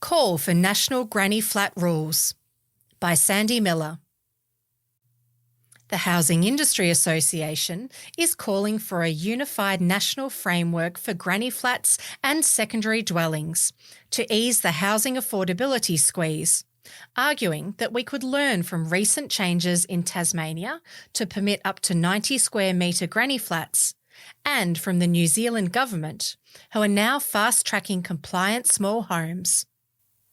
Call for National Granny Flat Rules by Sandy Miller. The Housing Industry Association is calling for a unified national framework for granny flats and secondary dwellings to ease the housing affordability squeeze, arguing that we could learn from recent changes in Tasmania to permit up to 90 square metre granny flats and from the New Zealand government, who are now fast-tracking compliant small homes.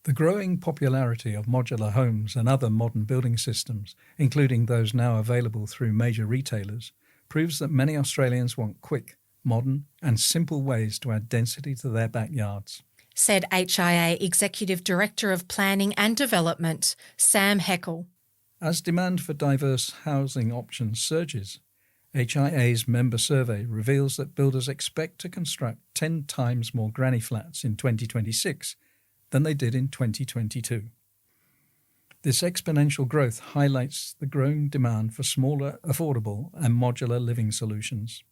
The growing popularity of modular homes and other modern building systems, including those now available through major retailers, proves that many Australians want quick, modern and simple ways to add density to their backyards, said HIA Executive Director of Planning and Development, Sam Heckel. As demand for diverse housing options surges, HIA's member survey reveals that builders expect to construct 10 times more granny flats in 2026 than they did in 2022. This exponential growth highlights the growing demand for smaller, affordable and modular living solutions.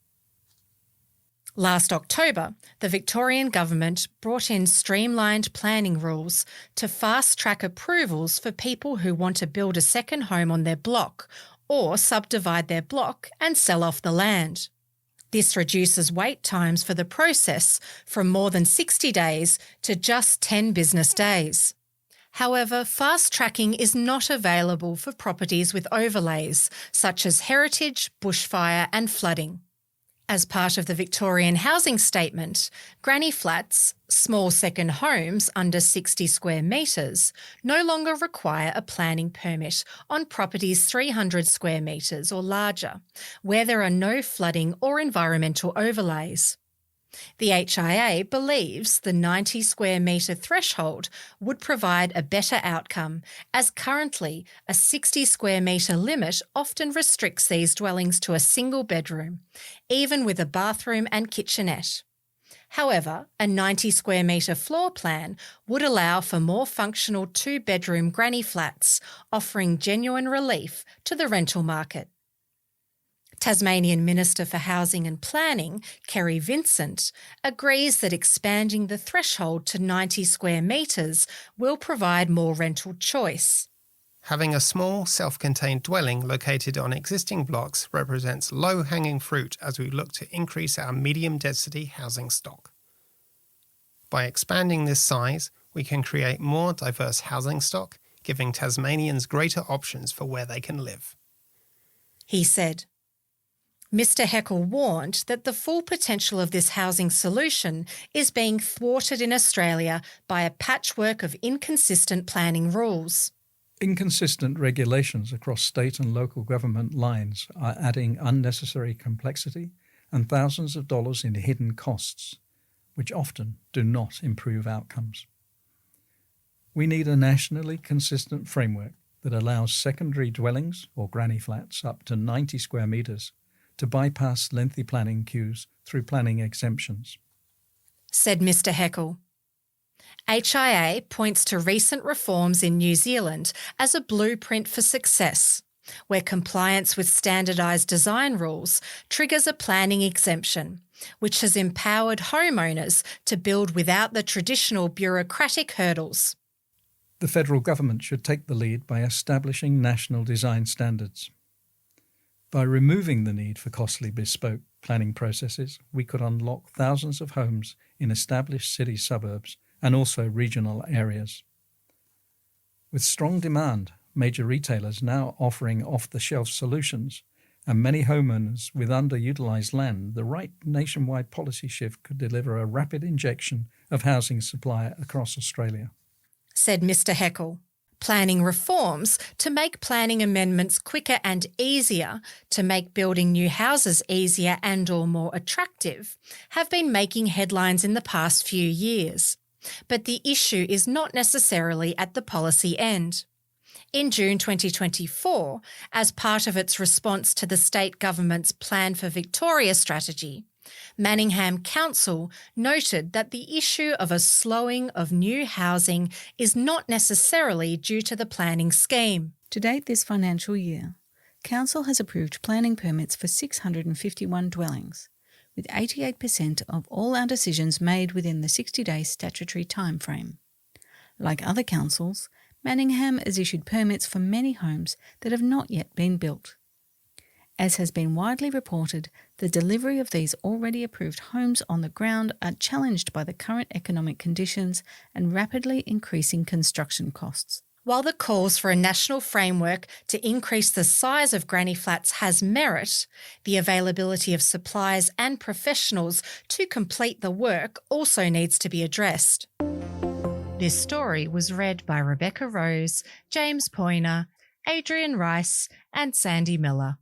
Last October, the Victorian Government brought in streamlined planning rules to fast-track approvals for people who want to build a second home on their block or subdivide their block and sell off the land. This reduces wait times for the process from more than 60 days to just 10 business days. However, fast-tracking is not available for properties with overlays such as heritage, bushfire and flooding. As part of the Victorian Housing Statement, granny flats, small second homes under 60 square metres, no longer require a planning permit on properties 300 square metres or larger, where there are no flooding or environmental overlays. The HIA believes the 90 square metre threshold would provide a better outcome, as currently a 60 square metre limit often restricts these dwellings to a single bedroom, even with a bathroom and kitchenette. However, a 90 square metre floor plan would allow for more functional two-bedroom granny flats, offering genuine relief to the rental market. Tasmanian Minister for Housing and Planning, Kerry Vincent, agrees that expanding the threshold to 90 square metres will provide more rental choice. Having a small, self-contained dwelling located on existing blocks represents low-hanging fruit as we look to increase our medium-density housing stock. By expanding this size, we can create more diverse housing stock, giving Tasmanians greater options for where they can live, he said. Mr Heckel warned that the full potential of this housing solution is being thwarted in Australia by a patchwork of inconsistent planning rules. Inconsistent regulations across state and local government lines are adding unnecessary complexity and thousands of dollars in hidden costs, which often do not improve outcomes. We need a nationally consistent framework that allows secondary dwellings or granny flats up to 90 square metres to bypass lengthy planning queues through planning exemptions, said Mr Heckel. HIA points to recent reforms in New Zealand as a blueprint for success, where compliance with standardised design rules triggers a planning exemption, which has empowered homeowners to build without the traditional bureaucratic hurdles. The federal government should take the lead by establishing national design standards. By removing the need for costly bespoke planning processes, we could unlock thousands of homes in established city suburbs and also regional areas. With strong demand, major retailers now offering off-the-shelf solutions, and many homeowners with underutilised land, the right nationwide policy shift could deliver a rapid injection of housing supply across Australia, said Mr Heckel. Planning reforms to make planning amendments quicker and easier to make building new houses easier and or more attractive have been making headlines in the past few years. But the issue is not necessarily at the policy end. In June 2024, as part of its response to the state government's Plan for Victoria strategy, Manningham Council noted that the issue of a slowing of new housing is not necessarily due to the planning scheme. To date this financial year, Council has approved planning permits for 651 dwellings, with 88% of all our decisions made within the 60-day statutory timeframe. Like other councils, Manningham has issued permits for many homes that have not yet been built. As has been widely reported, the delivery of these already approved homes on the ground are challenged by the current economic conditions and rapidly increasing construction costs. While the calls for a national framework to increase the size of granny flats has merit, the availability of supplies and professionals to complete the work also needs to be addressed. This story was read by Rebecca Rose, James Poyner, Adrian Rice and Sandy Miller.